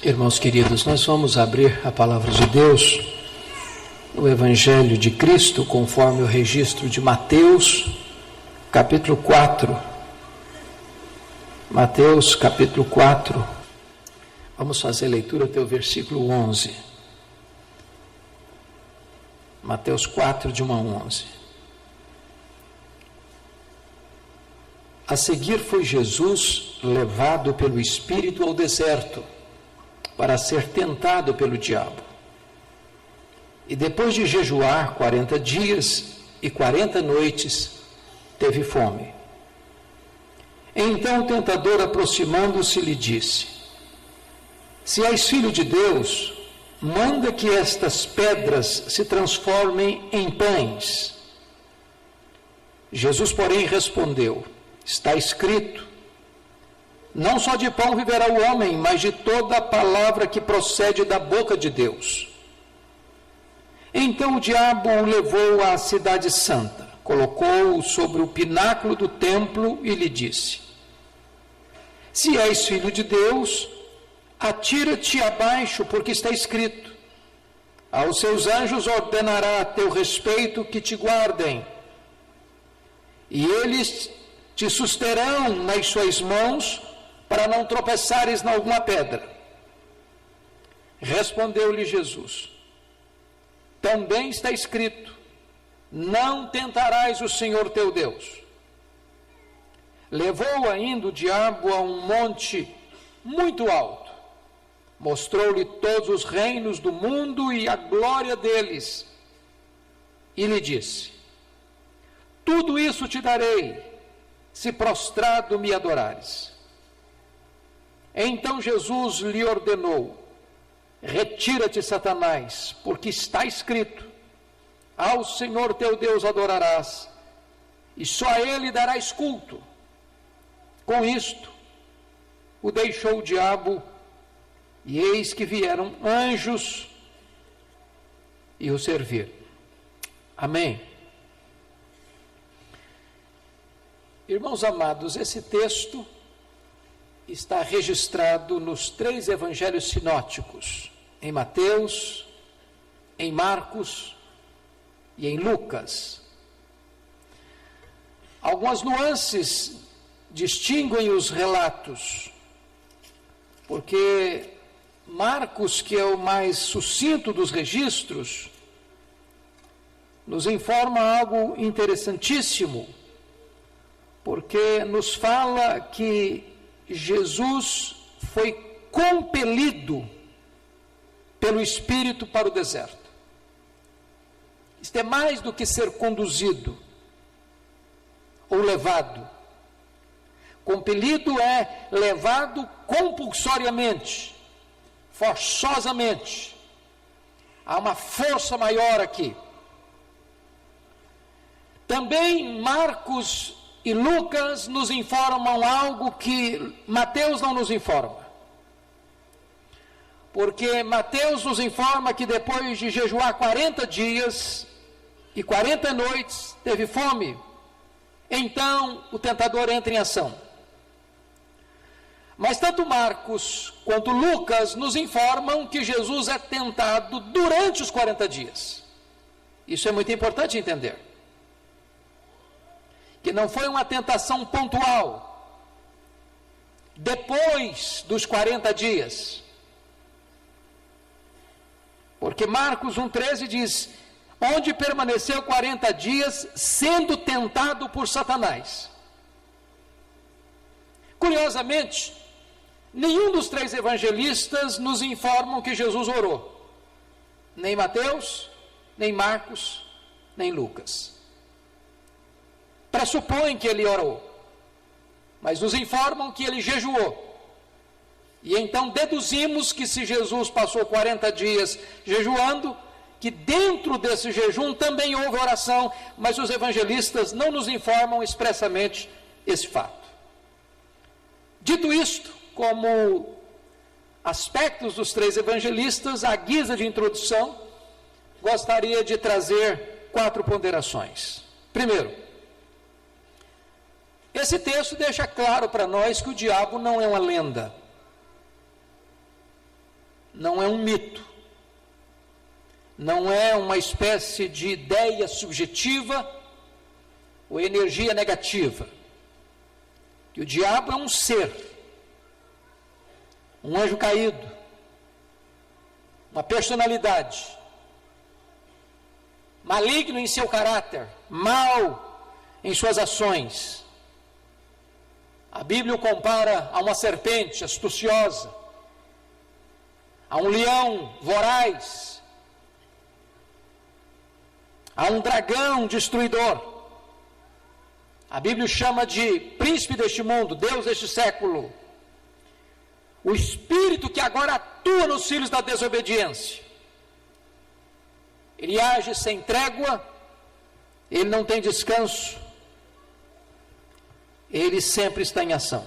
Irmãos queridos, nós vamos abrir a palavra de Deus no Evangelho de Cristo, conforme o registro de Mateus, capítulo 4. Mateus, capítulo 4. Vamos fazer a leitura até o versículo 11. Mateus 4, de 1 a 11. A seguir foi Jesus levado pelo Espírito ao deserto, para ser tentado pelo diabo. E depois de jejuar 40 dias e 40 noites, teve fome. Então o tentador, aproximando-se, lhe disse: Se és filho de Deus, manda que estas pedras se transformem em pães. Jesus, porém, respondeu: Está escrito: Não só de pão viverá o homem, mas de toda a palavra que procede da boca de Deus. Então o diabo o levou à cidade santa, colocou-o sobre o pináculo do templo e lhe disse: Se és filho de Deus, atira-te abaixo, porque está escrito: Aos seus anjos ordenará a teu respeito que te guardem, e eles te susterão nas suas mãos, para não tropeçares em alguma pedra. Respondeu-lhe Jesus: Também está escrito: Não tentarás o Senhor teu Deus. Levou ainda o diabo a um monte muito alto, mostrou-lhe todos os reinos do mundo e a glória deles, e lhe disse: Tudo isso te darei, se prostrado me adorares. Então Jesus lhe ordenou: Retira-te, Satanás, porque está escrito: Ao Senhor teu Deus adorarás, e só a Ele darás culto. Com isto, o deixou o diabo, e eis que vieram anjos e o serviram. Amém. Irmãos amados, esse texto está registrado nos 3 evangelhos sinóticos, em Mateus, em Marcos e em Lucas. Algumas nuances distinguem os relatos, porque Marcos, que é o mais sucinto dos registros, nos informa algo interessantíssimo, porque nos fala que Jesus foi compelido pelo Espírito para o deserto. Isto é mais do que ser conduzido ou levado. Compelido é levado compulsoriamente, forçosamente. Há uma força maior aqui. Também Marcos e Lucas nos informam algo que Mateus não nos informa. Porque Mateus nos informa que depois de jejuar 40 dias e 40 noites, teve fome. Então o tentador entra em ação. Mas tanto Marcos quanto Lucas nos informam que Jesus é tentado durante os 40 dias. Isso é muito importante entender. Que não foi uma tentação pontual, depois dos 40 dias. Porque Marcos 1,13 diz: Onde permaneceu 40 dias, sendo tentado por Satanás. Curiosamente, nenhum dos 3 evangelistas nos informam que Jesus orou. Nem Mateus, nem Marcos, nem Lucas. Pressupõem que ele orou, mas nos informam que ele jejuou. E então deduzimos que se Jesus passou 40 dias jejuando, que dentro desse jejum também houve oração, mas os evangelistas não nos informam expressamente esse fato. Dito isto, como aspectos dos 3 evangelistas, à guisa de introdução, gostaria de trazer 4 ponderações. Primeiro, esse texto deixa claro para nós que o diabo não é uma lenda. não é um mito, não é uma espécie de ideia subjetiva ou energia negativa. Que o diabo é um ser, um anjo caído, uma personalidade, maligno em seu caráter, mau em suas ações. A Bíblia o compara a uma serpente astuciosa, a um leão voraz, a um dragão destruidor. A Bíblia o chama de príncipe deste mundo, Deus deste século. O espírito que agora atua nos filhos da desobediência. Ele age sem trégua, ele não tem descanso, ele sempre está em ação.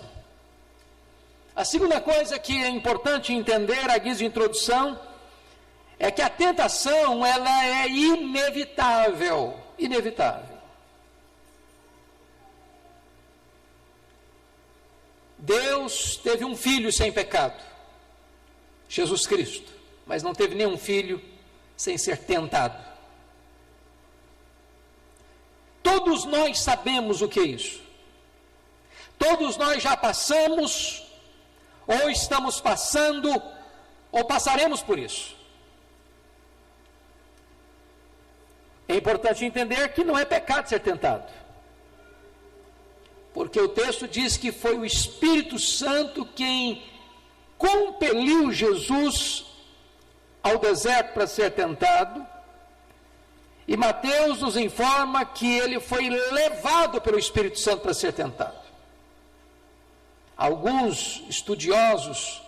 A segunda coisa que é importante entender, à guisa de introdução, é que a tentação, ela é inevitável, inevitável. Deus teve um filho sem pecado, Jesus Cristo, mas não teve nenhum filho sem ser tentado. Todos nós sabemos o que é isso. Todos nós já passamos, ou estamos passando, ou passaremos por isso. É importante entender que não é pecado ser tentado. Porque o texto diz que foi o Espírito Santo quem compeliu Jesus ao deserto para ser tentado. E Mateus nos informa que ele foi levado pelo Espírito Santo para ser tentado. Alguns estudiosos,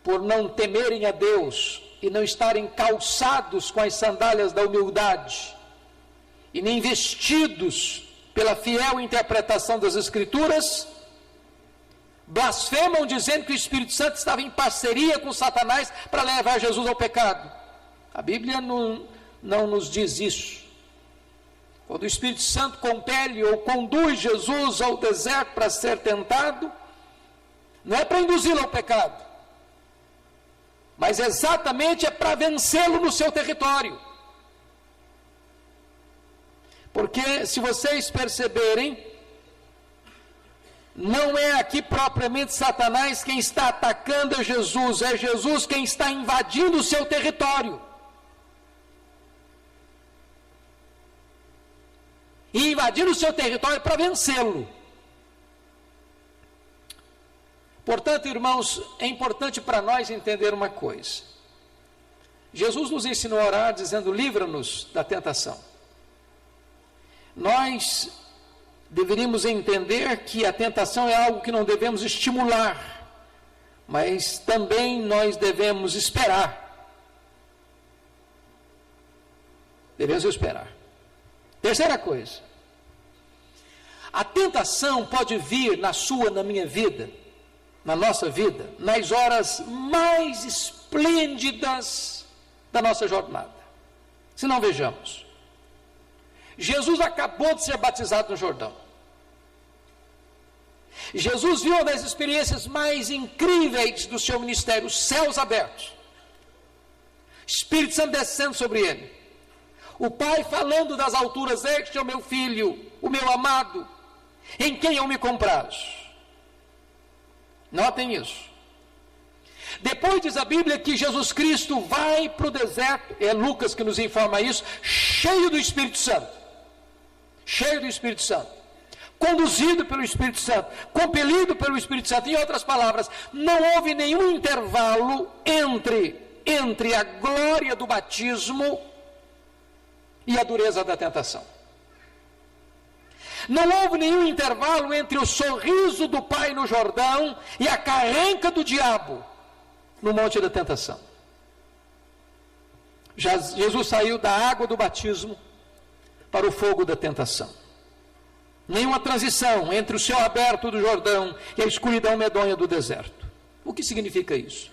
por não temerem a Deus e não estarem calçados com as sandálias da humildade, e nem vestidos pela fiel interpretação das Escrituras, blasfemam dizendo que o Espírito Santo estava em parceria com Satanás para levar Jesus ao pecado. A Bíblia não nos diz isso. Quando o Espírito Santo compele ou conduz Jesus ao deserto para ser tentado, não é para induzi-lo ao pecado, mas exatamente é para vencê-lo no seu território. Porque, se vocês perceberem, não é aqui propriamente Satanás quem está atacando a Jesus, é Jesus quem está invadindo o seu território. E invadindo o seu território para vencê-lo. Portanto, irmãos, é importante para nós entender uma coisa. Jesus nos ensinou a orar dizendo: livra-nos da tentação. Nós deveríamos entender que a tentação é algo que não devemos estimular, mas também nós devemos esperar. Devemos esperar. Terceira coisa, a tentação pode vir na sua, na minha vida, na nossa vida, nas horas mais esplêndidas da nossa jornada. Se não, vejamos. Jesus acabou de ser batizado no Jordão. Jesus viu uma das experiências mais incríveis do seu ministério, os céus abertos, Espírito Santo descendo sobre ele, o Pai falando das alturas: este é o meu filho, o meu amado, em quem eu me comprazo. Notem isso. Depois diz a Bíblia que Jesus Cristo vai para o deserto, é Lucas que nos informa isso, cheio do Espírito Santo. Cheio do Espírito Santo, conduzido pelo Espírito Santo, compelido pelo Espírito Santo. Em outras palavras, não houve nenhum intervalo entre a glória do batismo e a dureza da tentação. Não houve nenhum intervalo entre o sorriso do Pai no Jordão e a carranca do diabo no monte da tentação. Jesus saiu da água do batismo para o fogo da tentação. Nenhuma transição entre o céu aberto do Jordão e a escuridão medonha do deserto. O que significa isso?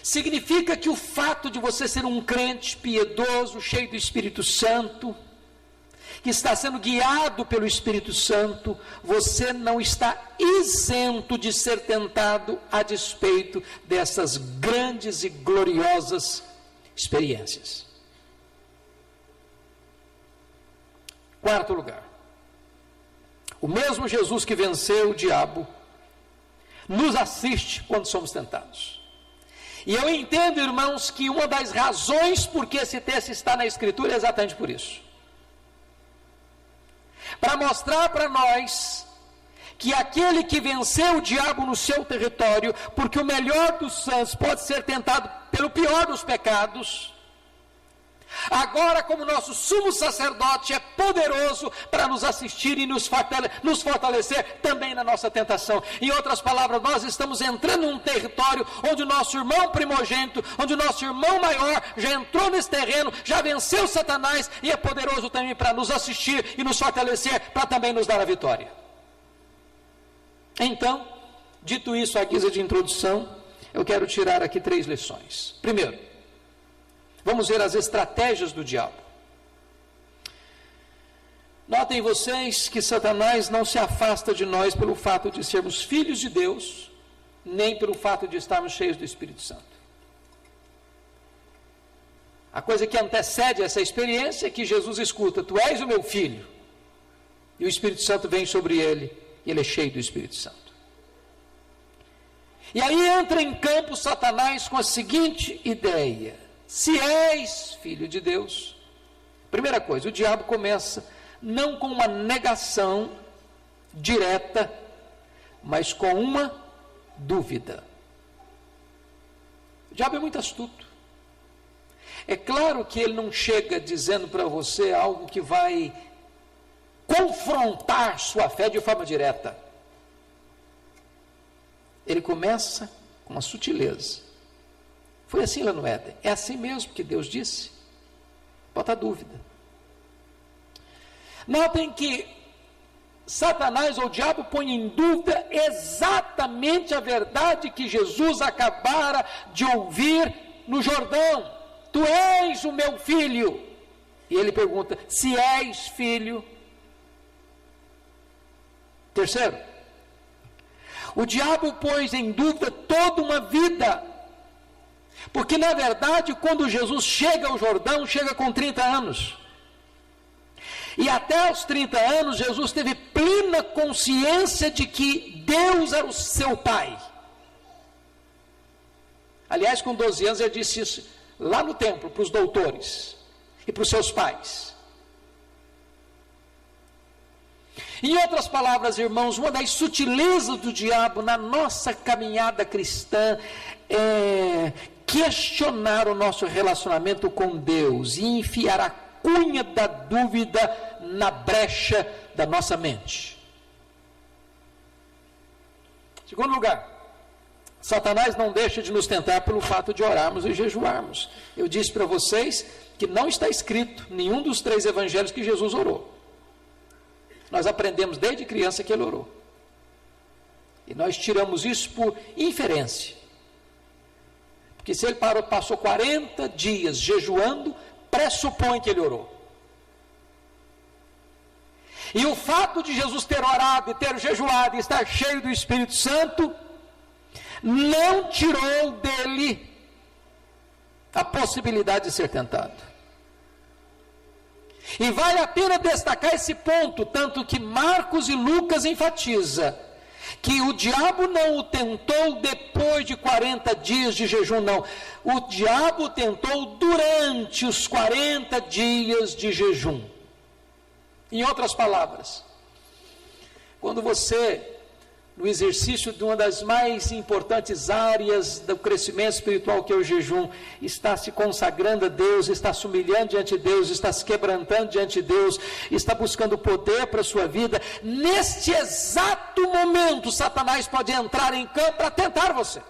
Significa que o fato de você ser um crente piedoso, cheio do Espírito Santo, que está sendo guiado pelo Espírito Santo, você não está isento de ser tentado a despeito dessas grandes e gloriosas experiências. Quarto lugar, o mesmo Jesus que venceu o diabo nos assiste quando somos tentados. E eu entendo, irmãos, que uma das razões por que esse texto está na Escritura é exatamente por isso. Para mostrar para nós que aquele que venceu o diabo no seu território, porque o melhor dos santos pode ser tentado pelo pior dos pecados, agora, como nosso sumo sacerdote, é poderoso para nos assistir e nos fortalecer também na nossa tentação. Em outras palavras, nós estamos entrando em um território onde o nosso irmão primogênito, onde o nosso irmão maior já entrou nesse terreno, já venceu Satanás e é poderoso também para nos assistir e nos fortalecer, para também nos dar a vitória. Então, dito isso à guisa de introdução, eu quero tirar aqui 3 lições. Primeiro, vamos ver as estratégias do diabo. Notem vocês que Satanás não se afasta de nós pelo fato de sermos filhos de Deus, nem pelo fato de estarmos cheios do Espírito Santo. A coisa que antecede essa experiência é que Jesus escuta: tu és o meu filho, e o Espírito Santo vem sobre ele, e ele é cheio do Espírito Santo. E aí entra em campo Satanás com a seguinte ideia: se és filho de Deus, primeira coisa, o diabo começa não com uma negação direta, mas com uma dúvida. O diabo é muito astuto. É claro que ele não chega dizendo para você algo que vai confrontar sua fé de forma direta. Ele começa com uma sutileza. Foi assim lá no Éden. É assim mesmo que Deus disse? Bota dúvida. Notem que Satanás ou o diabo põe em dúvida exatamente a verdade que Jesus acabara de ouvir no Jordão. Tu és o meu filho. E ele pergunta: se és filho. Terceiro, o diabo pôs em dúvida toda uma vida. Porque, na verdade, quando Jesus chega ao Jordão, chega com 30 anos. E até os 30 anos, Jesus teve plena consciência de que Deus era o seu Pai. Aliás, com 12 anos, ele disse isso lá no templo, para os doutores e para os seus pais. Em outras palavras, irmãos, uma das sutilezas do diabo na nossa caminhada cristã é questionar o nosso relacionamento com Deus e enfiar a cunha da dúvida na brecha da nossa mente. Segundo lugar, Satanás não deixa de nos tentar pelo fato de orarmos e jejuarmos. Eu disse para vocês que não está escrito nenhum dos 3 evangelhos que Jesus orou. Nós aprendemos desde criança que ele orou. E nós tiramos isso por inferência. Porque se ele passou 40 dias jejuando, pressupõe que ele orou. E o fato de Jesus ter orado e ter jejuado e estar cheio do Espírito Santo, não tirou dele a possibilidade de ser tentado. E vale a pena destacar esse ponto, tanto que Marcos e Lucas enfatiza que o diabo não o tentou depois de 40 dias de jejum, não. O diabo tentou durante os 40 dias de jejum. Em outras palavras, quando você, no exercício de uma das mais importantes áreas do crescimento espiritual, que é o jejum, está se consagrando a Deus, está se humilhando diante de Deus, está se quebrantando diante de Deus, está buscando poder para a sua vida, neste exato momento, Satanás pode entrar em campo para tentar você.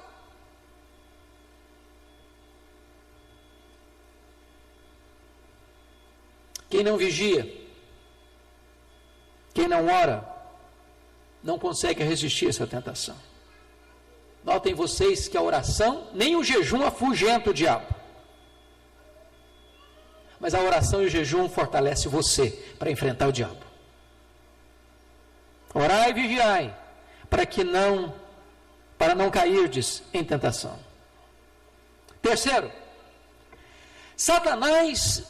Quem não vigia, quem não ora, não consegue resistir a essa tentação. Notem vocês que a oração, nem o jejum afugenta o diabo. Mas a oração e o jejum fortalece você para enfrentar o diabo. Orai e vigiai, para não cairdes em tentação. Terceiro, Satanás,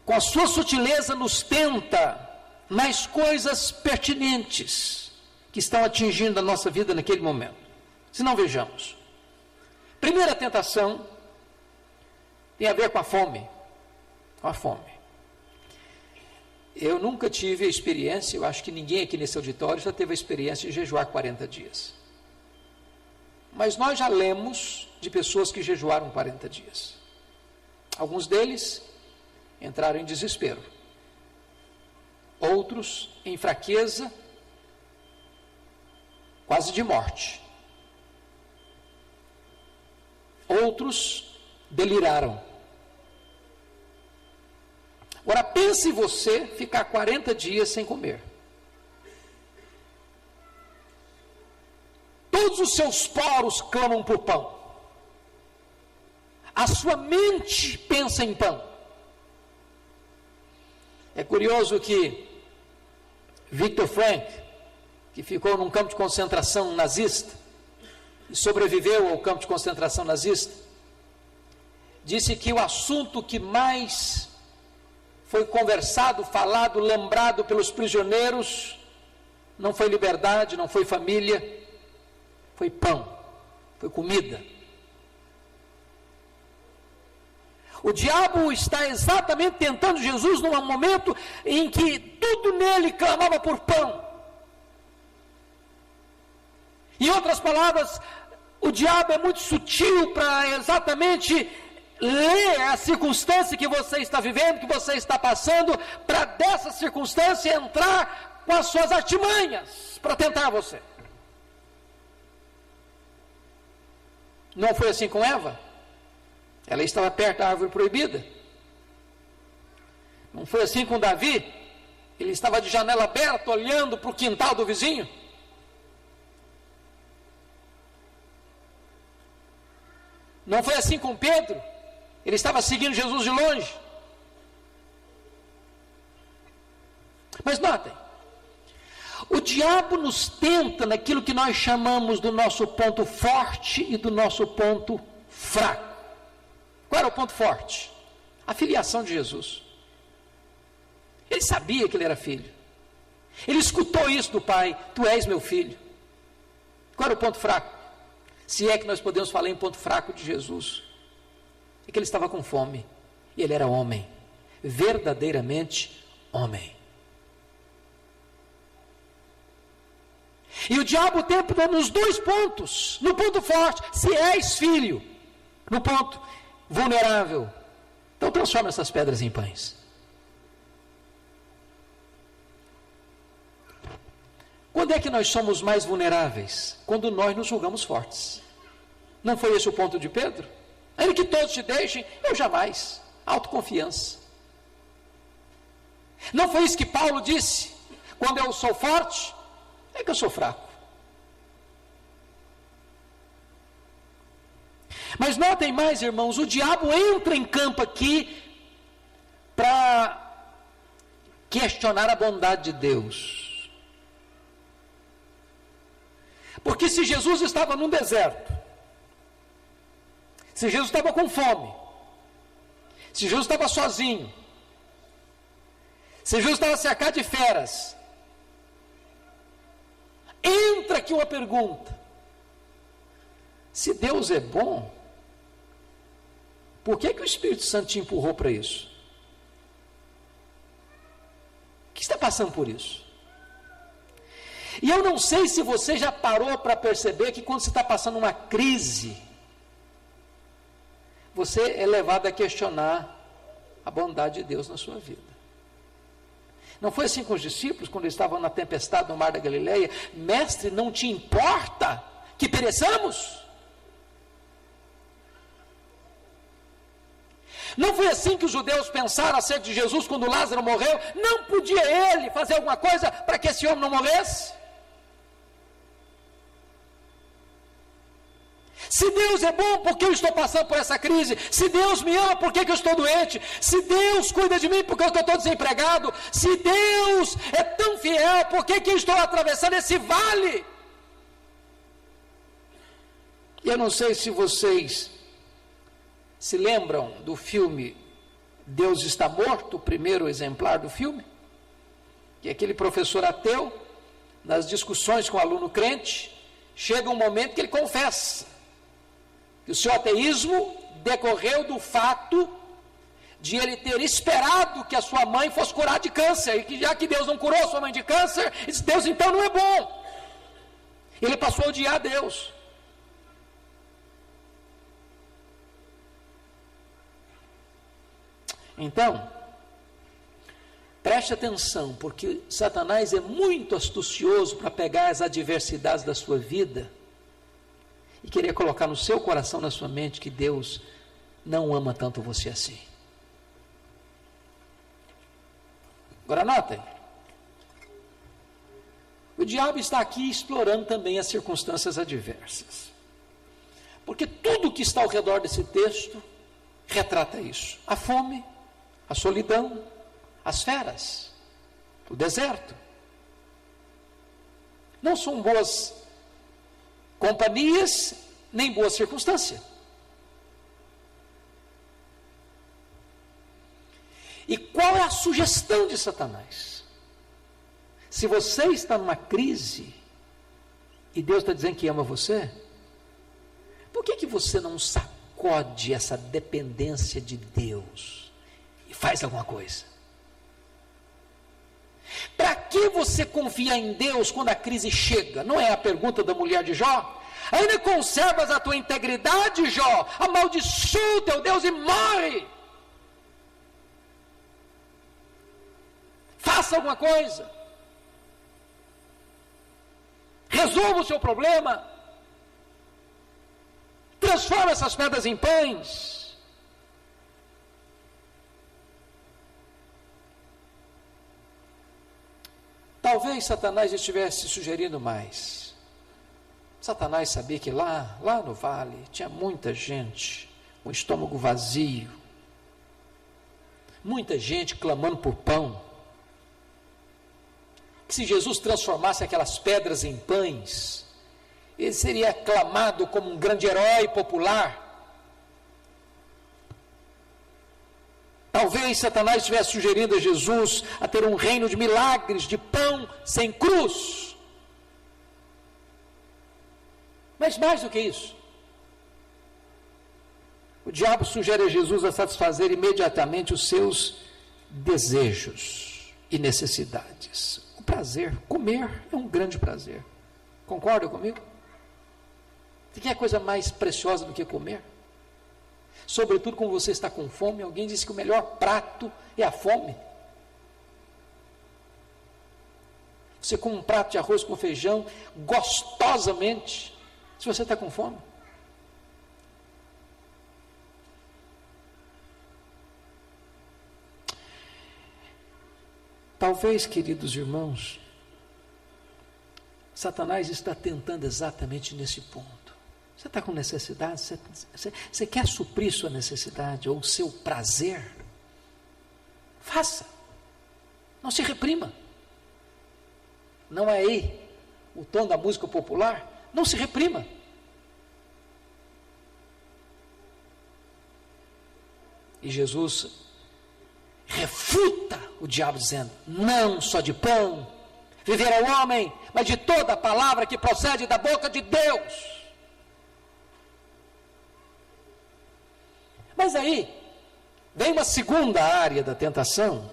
com a sua sutileza, nos tenta nas coisas pertinentes que estão atingindo a nossa vida naquele momento. Se não, vejamos. Primeira tentação tem a ver com a fome. Com a fome. Eu nunca tive a experiência, eu acho que ninguém aqui nesse auditório já teve a experiência de jejuar 40 dias. Mas nós já lemos de pessoas que jejuaram 40 dias. Alguns deles entraram em desespero. Outros em fraqueza, quase de morte. Outros deliraram. Agora pense você ficar 40 dias sem comer. Todos os seus poros clamam por pão. A sua mente pensa em pão. É curioso que Viktor Frankl, que ficou num campo de concentração nazista e sobreviveu ao campo de concentração nazista, disse que o assunto que mais foi conversado, falado, lembrado pelos prisioneiros, não foi liberdade, não foi família, foi pão, foi comida. O diabo está exatamente tentando Jesus num momento em que tudo nele clamava por pão. Em outras palavras, o diabo é muito sutil para exatamente ler a circunstância que você está vivendo, que você está passando, para dessa circunstância entrar com as suas artimanhas para tentar você. Não foi assim com Eva? Ela estava perto da árvore proibida. Não foi assim com Davi? Ele estava de janela aberta, olhando para o quintal do vizinho. Não foi assim com Pedro? Ele estava seguindo Jesus de longe. Mas notem, o diabo nos tenta naquilo que nós chamamos do nosso ponto forte e do nosso ponto fraco. Qual era o ponto forte? A filiação de Jesus. Ele sabia que ele era filho. Ele escutou isso do pai: tu és meu filho. Qual era o ponto fraco? Se é que nós podemos falar em ponto fraco de Jesus, é que ele estava com fome, e ele era homem, verdadeiramente homem. E o diabo tenta nos dois pontos: no ponto forte, se és filho; no ponto vulnerável, então transforma essas pedras em pães. Quando é que nós somos mais vulneráveis? Quando nós nos julgamos fortes. Não foi esse o ponto de Pedro? Ainda que todos te deixem, eu jamais. Autoconfiança. Não foi isso que Paulo disse? Quando eu sou forte, é que eu sou fraco. Mas notem mais, irmãos, o diabo entra em campo aqui para questionar a bondade de Deus. Porque se Jesus estava num deserto, se Jesus estava com fome, se Jesus estava sozinho, se Jesus estava cercado de feras, entra aqui uma pergunta: se Deus é bom, por que o Espírito Santo te empurrou para isso? O que está passando por isso? E eu não sei se você já parou para perceber que quando você está passando uma crise, você é levado a questionar a bondade de Deus na sua vida. Não foi assim com os discípulos, quando eles estavam na tempestade no mar da Galileia? Mestre, não te importa que pereçamos? Não foi assim que os judeus pensaram acerca de Jesus quando Lázaro morreu? Não podia ele fazer alguma coisa para que esse homem não morresse? Se Deus é bom, por que eu estou passando por essa crise? Se Deus me ama, por que eu estou doente? Se Deus cuida de mim, por que eu estou desempregado? Se Deus é tão fiel, por que eu estou atravessando esse vale? E eu não sei se vocês se lembram do filme Deus Está Morto, o primeiro exemplar do filme, que aquele professor ateu, nas discussões com o aluno crente, chega um momento que ele confessa que o seu ateísmo decorreu do fato de ele ter esperado que a sua mãe fosse curada de câncer, e que já que Deus não curou a sua mãe de câncer, esse Deus então não é bom. Ele passou a odiar Deus. Então, preste atenção, porque Satanás é muito astucioso para pegar as adversidades da sua vida e querer colocar no seu coração, na sua mente, que Deus não ama tanto você assim. Agora notem, o diabo está aqui explorando também as circunstâncias adversas, porque tudo que está ao redor desse texto retrata isso: a fome, a solidão, as feras, o deserto. Não são boas companhias, nem boa circunstância. E qual é a sugestão de Satanás? Se você está numa crise, e Deus está dizendo que ama você, por que você não sacode essa dependência de Deus e faz alguma coisa? Para que você confia em Deus quando a crise chega? Não é a pergunta da mulher de Jó? Ainda conservas a tua integridade, Jó? Amaldiçoa o teu Deus e morre. Faça alguma coisa. Resolva o seu problema. Transforma essas pedras em pães. Talvez Satanás estivesse sugerindo mais. Satanás sabia que lá no vale, tinha muita gente com o estômago vazio, muita gente clamando por pão. Que se Jesus transformasse aquelas pedras em pães, ele seria aclamado como um grande herói popular. Talvez Satanás estivesse sugerindo a Jesus a ter um reino de milagres, de pão sem cruz. Mas mais do que isso, o diabo sugere a Jesus a satisfazer imediatamente os seus desejos e necessidades. O prazer, comer é um grande prazer. Concorda comigo? Você quer coisa mais preciosa do que comer? Sobretudo quando você está com fome. Alguém disse que o melhor prato é a fome. Você come um prato de arroz com feijão gostosamente, se você está com fome. Talvez, queridos irmãos, Satanás está tentando exatamente nesse ponto. Você está com necessidade? Você quer suprir sua necessidade ou o seu prazer? Faça. Não se reprima. Não é aí o tom da música popular? Não se reprima. E Jesus refuta o diabo dizendo: não só de pão viverá o homem, mas de toda a palavra que procede da boca de Deus. Mas aí vem uma segunda área da tentação,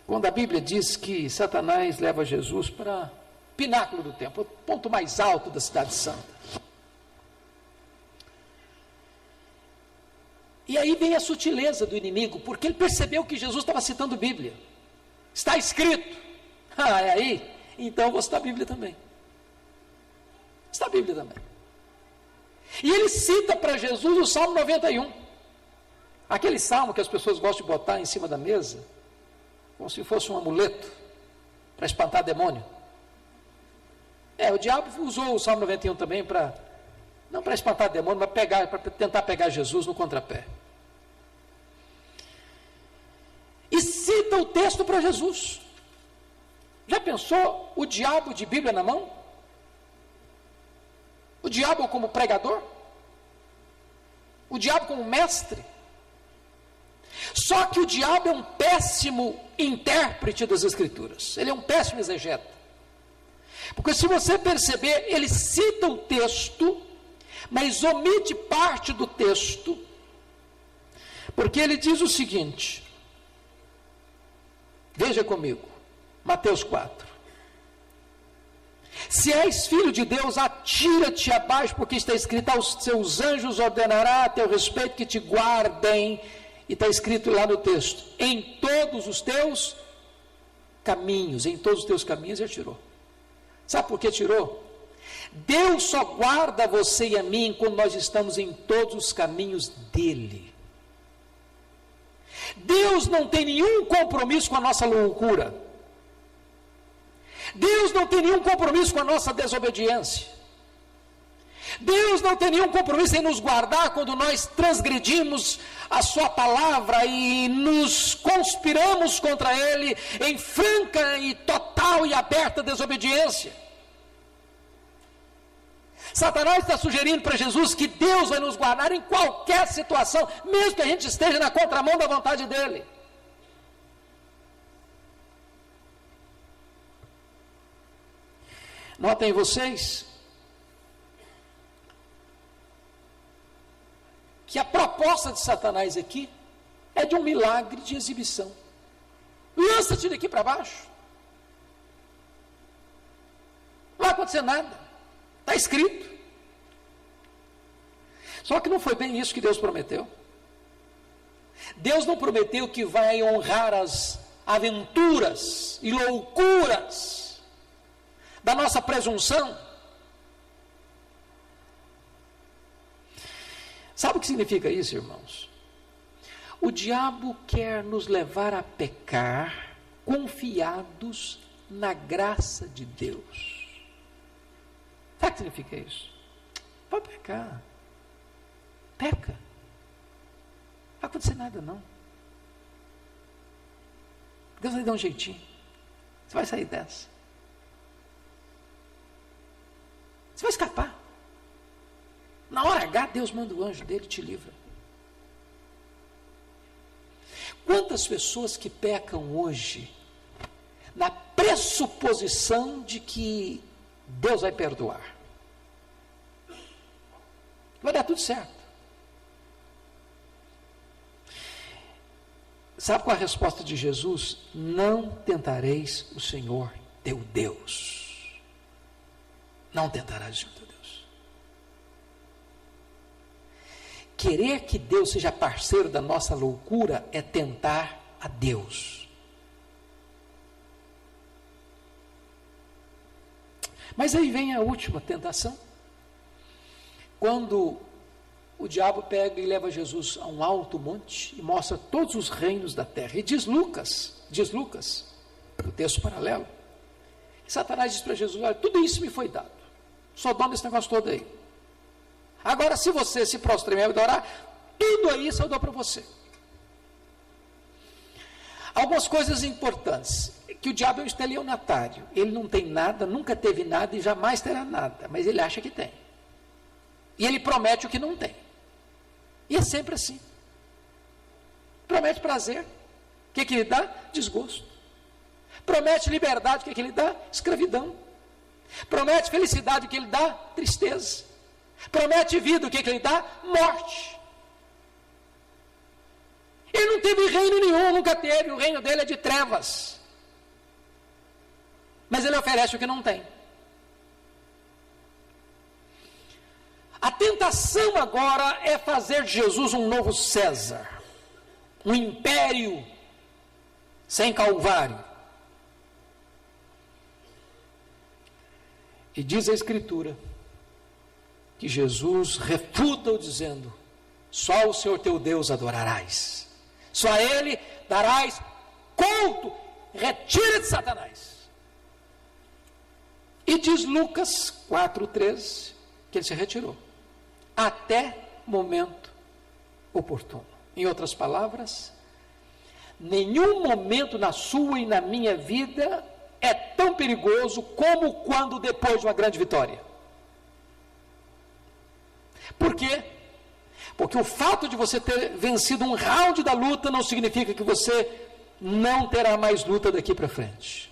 quando a Bíblia diz que Satanás leva Jesus para o pináculo do templo, o ponto mais alto da cidade santa. E aí vem a sutileza do inimigo, porque ele percebeu que Jesus estava citando Bíblia. Está escrito. Ah, é aí? Então vou citar a Bíblia também. Está a Bíblia também. E ele cita para Jesus o Salmo 91. Aquele salmo que as pessoas gostam de botar em cima da mesa, como se fosse um amuleto, para espantar demônio. O diabo usou o Salmo 91 também para Não para espantar demônio, mas para tentar pegar Jesus no contrapé. E cita o texto para Jesus. Já pensou o diabo de Bíblia na mão? O diabo como pregador? O diabo como mestre? Só que o diabo é um péssimo intérprete das Escrituras. Ele é um péssimo exegeta. Porque se você perceber, ele cita o texto, mas omite parte do texto, porque ele diz o seguinte, veja comigo, Mateus 4. Se és filho de Deus, atira-te abaixo, porque está escrito, aos seus anjos ordenará a teu respeito que te guardem, e está escrito lá no texto, em todos os teus caminhos, em todos os teus caminhos ele tirou. Sabe por que tirou? Deus só guarda você e a mim quando nós estamos em todos os caminhos dele. Deus não tem nenhum compromisso com a nossa loucura. Deus não tem nenhum compromisso com a nossa desobediência. Deus não tem nenhum compromisso em nos guardar quando nós transgredimos a sua palavra e nos conspiramos contra ele em franca e total e aberta desobediência. Satanás está sugerindo para Jesus que Deus vai nos guardar em qualquer situação, mesmo que a gente esteja na contramão da vontade dele. Notem vocês que a proposta de Satanás aqui é de um milagre de exibição. Lança-te daqui para baixo. Não vai acontecer nada. Está escrito. Só que não foi bem isso que Deus prometeu. Deus não prometeu que vai honrar as aventuras e loucuras da nossa presunção. Sabe o que significa isso, irmãos? O diabo quer nos levar a pecar confiados na graça de Deus. Sabe o que significa isso? Pode pecar. Peca. Não vai acontecer nada, não. Deus vai dar um jeitinho. Você vai sair dessa. Você vai escapar. Na hora H, Deus manda o anjo dele e te livra. Quantas pessoas que pecam hoje na pressuposição de que Deus vai perdoar. Vai dar tudo certo. Sabe qual é a resposta de Jesus? Não tentareis o Senhor teu Deus. Não tentarás o Senhor teu Deus. Querer que Deus seja parceiro da nossa loucura é tentar a Deus. Mas aí vem a última tentação. Quando o diabo pega e leva Jesus a um alto monte e mostra todos os reinos da terra. E diz Lucas, o texto paralelo, que Satanás diz para Jesus, olha, tudo isso me foi dado. Sou dono desse negócio todo aí. Agora, se você se prostrar e me adorar, tudo isso eu dou para você. Algumas coisas importantes, que o diabo é um estelionatário. Ele não tem nada, nunca teve nada e jamais terá nada, mas ele acha que tem. E ele promete o que não tem. E é sempre assim. Promete prazer. O que ele dá? Desgosto. Promete liberdade. O que ele dá? Escravidão. Promete felicidade. O que ele dá? Tristeza. Promete vida. O que ele dá? Morte. Ele não teve reino nenhum, nunca teve. O reino dele é de trevas. Mas ele oferece o que não tem. A tentação agora é fazer de Jesus um novo César, um império sem Calvário. E diz a Escritura que Jesus refuta-o dizendo, só o Senhor teu Deus adorarás, só a Ele darás culto, retira de Satanás. E diz Lucas 4,13 que ele se retirou. até momento oportuno. Em outras palavras, nenhum momento na sua e na minha vida é tão perigoso como quando depois de uma grande vitória. Por quê? Porque o fato de você ter vencido um round da luta não significa que você não terá mais luta daqui para frente.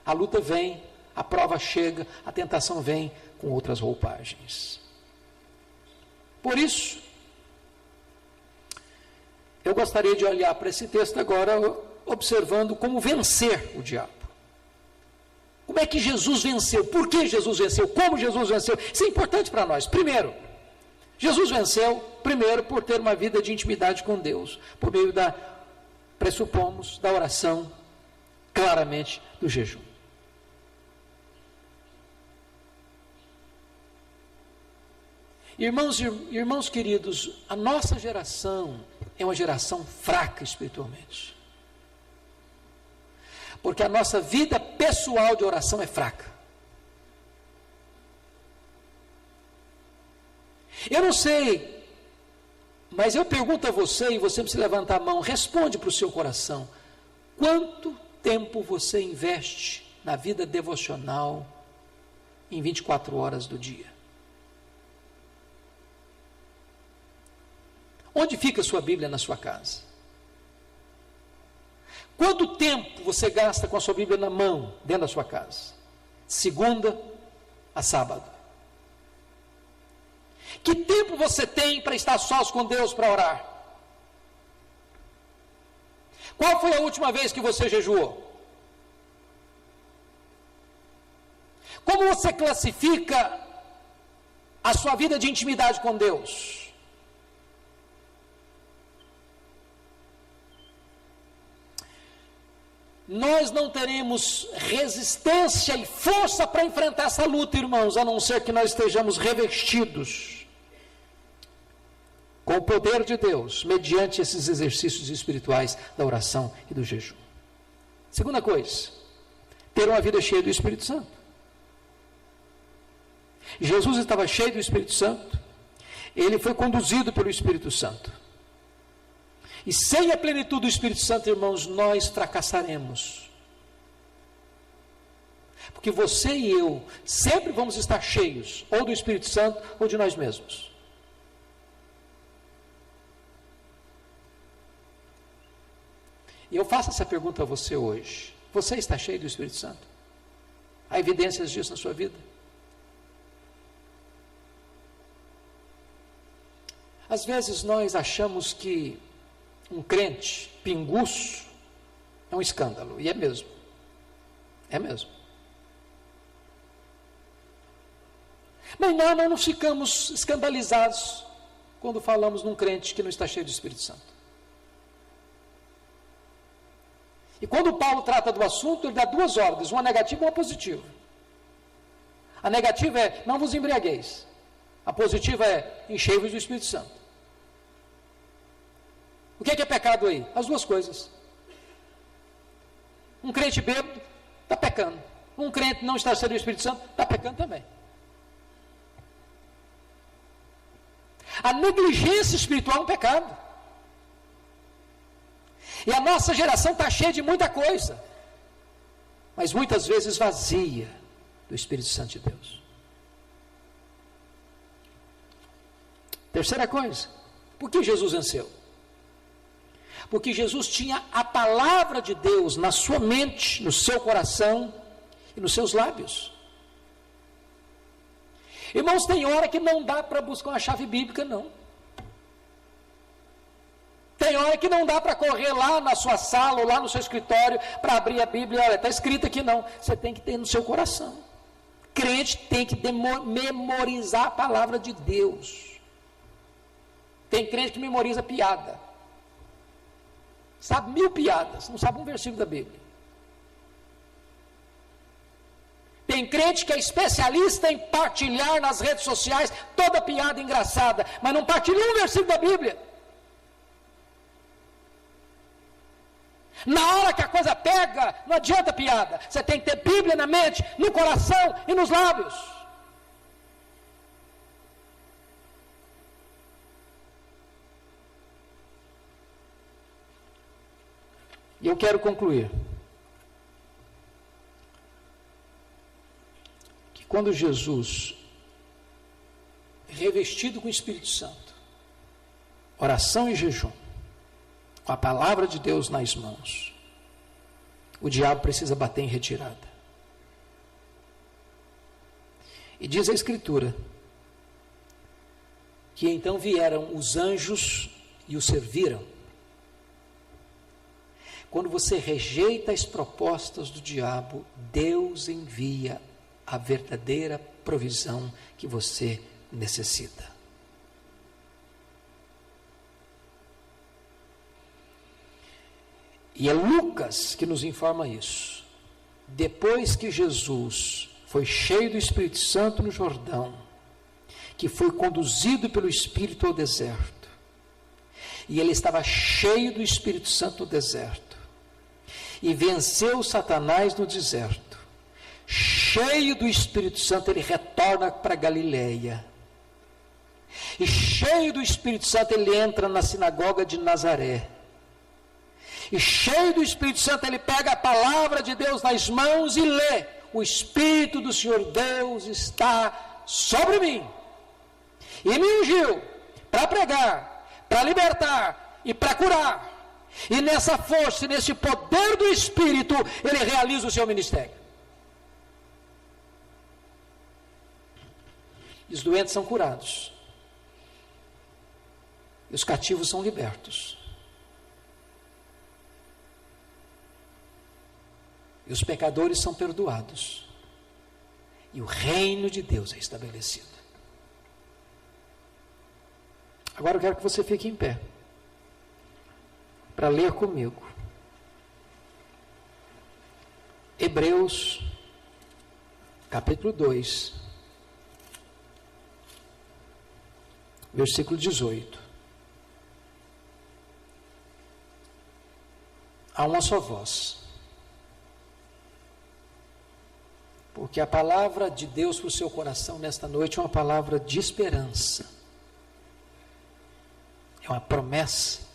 A luta vem, a prova chega, a tentação vem com outras roupagens. Por isso, eu gostaria de olhar para esse texto agora, observando como vencer o diabo. Como é que Jesus venceu? Por que Jesus venceu? Como Jesus venceu? Isso é importante para nós. Primeiro, Jesus venceu, por ter uma vida de intimidade com Deus, por meio pressupomos, da oração, claramente do jejum. Irmãos queridos, a nossa geração é uma geração fraca espiritualmente. Porque a nossa vida pessoal de oração é fraca. Eu não sei, mas eu pergunto a você, e você precisa levantar a mão, responde para o seu coração. Quanto tempo você investe na vida devocional em 24 horas do dia? Onde fica a sua Bíblia na sua casa? Quanto tempo você gasta com a sua Bíblia na mão, dentro da sua casa? Segunda a sábado. Que tempo você tem para estar sós com Deus para orar? Qual foi a última vez que você jejuou? Como você classifica a sua vida de intimidade com Deus? Nós não teremos resistência e força para enfrentar essa luta, irmãos, a não ser que nós estejamos revestidos com o poder de Deus, mediante esses exercícios espirituais da oração e do jejum. Segunda coisa, ter uma vida cheia do Espírito Santo. Jesus estava cheio do Espírito Santo, ele foi conduzido pelo Espírito Santo. E sem a plenitude do Espírito Santo, irmãos, nós fracassaremos. Porque você e eu sempre vamos estar cheios, ou do Espírito Santo, ou de nós mesmos. E eu faço essa pergunta a você hoje. Você está cheio do Espírito Santo? Há evidências disso na sua vida? Às vezes nós achamos que um crente pinguço é um escândalo, e é mesmo. É mesmo. Mas nós não ficamos escandalizados quando falamos num crente que não está cheio do Espírito Santo. E quando Paulo trata do assunto, ele dá duas ordens, uma negativa e uma positiva. A negativa é, não vos embriagueis. A positiva é, enchei-vos do Espírito Santo. O que é pecado aí? As duas coisas. Um crente bêbado está pecando. Um crente não está cheio do Espírito Santo está pecando também. A negligência espiritual é um pecado. E a nossa geração está cheia de muita coisa, mas muitas vezes vazia do Espírito Santo de Deus. Terceira coisa, por que Jesus venceu? Porque Jesus tinha a palavra de Deus na sua mente, no seu coração e nos seus lábios. Irmãos, tem hora que não dá para buscar uma chave bíblica, não. Tem hora que não dá para correr lá na sua sala ou lá no seu escritório para abrir a Bíblia. Olha, está escrito aqui não. Você tem que ter no seu coração. Crente tem que memorizar a palavra de Deus. Tem crente que memoriza piada. Sabe 1000 piadas, não sabe um versículo da Bíblia. Tem crente que é especialista em partilhar nas redes sociais toda piada engraçada, mas não partilha um versículo da Bíblia. Na hora que a coisa pega, não adianta piada. Você tem que ter Bíblia na mente, no coração e nos lábios. Eu quero concluir que quando Jesus, revestido com o Espírito Santo, oração e jejum, com a palavra de Deus nas mãos, o diabo precisa bater em retirada. E diz a Escritura que então vieram os anjos e o serviram. Quando você rejeita as propostas do diabo, Deus envia a verdadeira provisão que você necessita. E é Lucas que nos informa isso. Depois que Jesus foi cheio do Espírito Santo no Jordão, que foi conduzido pelo Espírito ao deserto, e ele estava cheio do Espírito Santo no deserto, e venceu Satanás no deserto, cheio do Espírito Santo, ele retorna para Galileia, e cheio do Espírito Santo, ele entra na sinagoga de Nazaré, e cheio do Espírito Santo, ele pega a palavra de Deus nas mãos e lê: o Espírito do Senhor Deus está sobre mim, e me ungiu para pregar, para libertar e para curar. E nessa força, nesse poder do Espírito, ele realiza o seu ministério. E os doentes são curados, e os cativos são libertos, e os pecadores são perdoados, e o reino de Deus é estabelecido. Agora eu quero que você fique em pé para ler comigo Hebreus capítulo 2, versículo 18. Há uma só voz, porque a palavra de Deus para o seu coração nesta noite é uma palavra de esperança, é uma promessa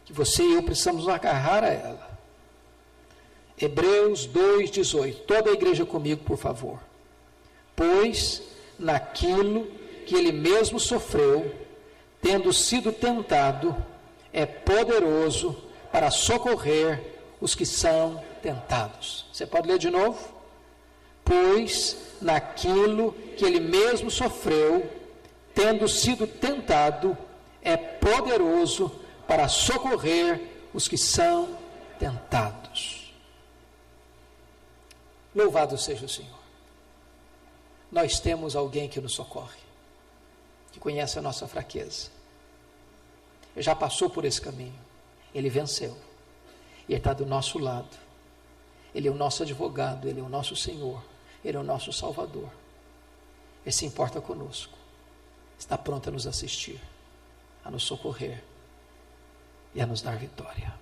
que você e eu precisamos agarrar a ela. Hebreus 2,18. Toda a igreja comigo, por favor. Pois naquilo que ele mesmo sofreu, tendo sido tentado, é poderoso para socorrer os que são tentados. Você pode ler de novo? Pois naquilo que ele mesmo sofreu, tendo sido tentado, é poderoso para socorrer os que são tentados. Louvado seja o Senhor. Nós temos alguém que nos socorre, que conhece a nossa fraqueza. Ele já passou por esse caminho, ele venceu, e ele está do nosso lado. Ele é o nosso advogado, ele é o nosso Senhor, ele é o nosso Salvador. Ele se importa conosco, está pronto a nos assistir, a nos socorrer e a nos dar vitória.